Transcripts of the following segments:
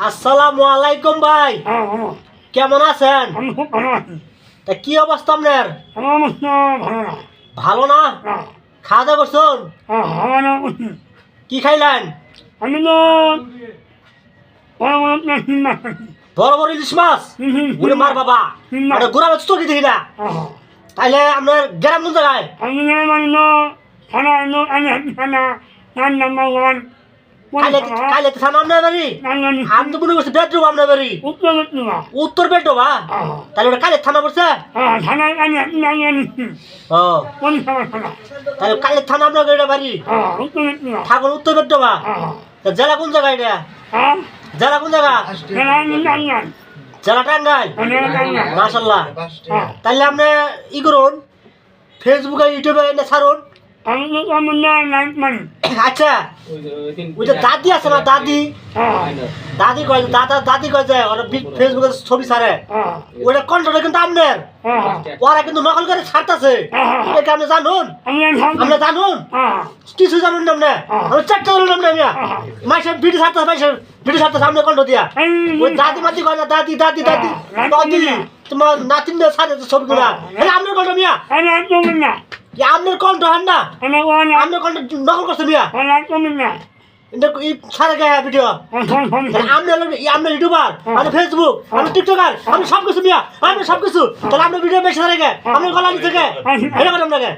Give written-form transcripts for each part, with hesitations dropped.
আসসালামু আলাইকুম ভাই, কেমন আছেন? তা কি অবস্থা আপনার? ভালো না? খাওয়া দাওয়া করছেন? কি খাইলেন? বড় বড় ইলিশ মাছ? ওরে মার বাবা, এটা গুড়া মাছ তো কি দেখি না। তাইলে আপনার গ্রাম কোন জায়গায়? কাইলে তো থানা আপনার বাড়ি? আমি তো মনে করছি বেডরুম আপনার বাড়ি। উত্তর বেডরুম? তাহলে ওটা কাইলে থানা পড়ছে? ও তাহলে কাইলে থানা আপনার বাড়ি? ঠাকুর উত্তর বেডরুম? জেলা কোন জায়গায় এটা? জেলা কোন জায়গা? জেলা টাঙ্গাইল। মাশাআল্লাহ। তাহলে আপনি ই করুন, ফেসবুকে ইউটিউবে এনে ছাড়ুন। আচ্ছা, ওই যে দাদি আছে না, দাদি দাদি কয়, দাদি কয় যে ওরা ফেসবুকে ছবি ছাড়ে, ওটা কন্ট্রোলে কিন্তু আপনার, ওরা কিন্তু নকল করে ছাড়তেছে। এটা আপনি জানুন? আপনি জানুন? কিছু জানুন না আপনি? আমি চারটে জানুন আপনি? মাসে ভিডিও ছাড়তেছে, মাসে ভিডিও ছাড়তেছে আপনি কন্ট্রো দিয়া। ওই দাদি মাতি কয় না, দাদি দাদি দাদি দাদি তোমার নাতিন ছাড়ে ছবিগুলা, আপনার কন্ট্রো মিয়া, আপনার কণ্ঠ হন না, আপনার কণ্ঠ নকল করছে মিয়া, সারা গায়ে ভিডিও। আপনার ইউটিউবার, আপনি ফেসবুক, আপনি টিকটকার, আপনি সব কিছু মিয়া, আপনি সব কিছু। তাহলে আপনার ভিডিও বেশি ধরে গে, আপনার গলা নিচে গে, এটা করেন আপনাকে,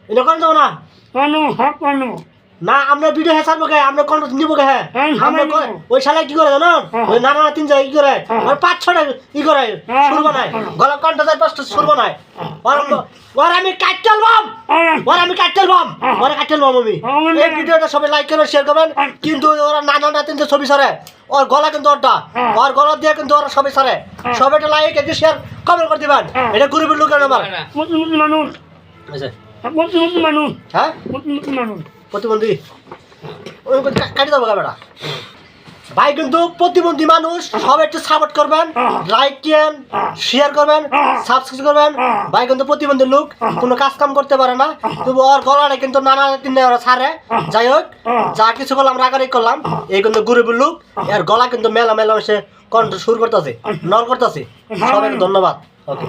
এটা করেন দেবো না না, আপনার ভিডিও হ্যাঁ ছাড়বো গে, আপনার কণ্ঠ নিবো গে। হ্যাঁ, ওই শালায় কি করে জানো, ওই নানা তিন জায়গায় কি করে, ওর 5-6টা ই করে সুর বানায়, গলা কণ্ঠ 4-5টা সুর বানায়। ওর আমি কাটতেল বাম, ওর আমি কাটতেল বাম, ওরা কাটতেল বাম। আমি এই ভিডিওটা সবাই লাইক করবেন, শেয়ার করবেন। কিন্তু ওরা নানা তিনটে ছবি ছাড়ে, ওর গলা কিন্তু ওরটা, ওর গলা দিয়ে কিন্তু ওরা সবাই ছাড়ে। সবাই একটা লাইক, একটা শেয়ার, কমেন্ট করে দিবেন। এটা গরিবের লোকের আমার হ্যাঁ প্রতিবন্ধী কাটি দেবো বেটা ভাই, কিন্তু প্রতিবন্ধী মানুষ সবাই একটু সাপোর্ট করবেন, লাইক দিয়েন, শেয়ার করবেন, সাবস্ক্রাইব করবেন। ভাই কিন্তু প্রতিবন্ধী লোক, কোনো কাজ কাম করতে পারে না, তবু ওর গলাটা কিন্তু নানা তিনটে ওরা ছাড়ে। যাই হোক, যা কিছু করলাম রাগারাগি করলাম, এই কিন্তু গরিবের লোক, এর গলা কিন্তু মেলা মেলা সে কণ্ঠ সুর করতেছে, নল করতেছে। সবাইকে ধন্যবাদ। ওকে।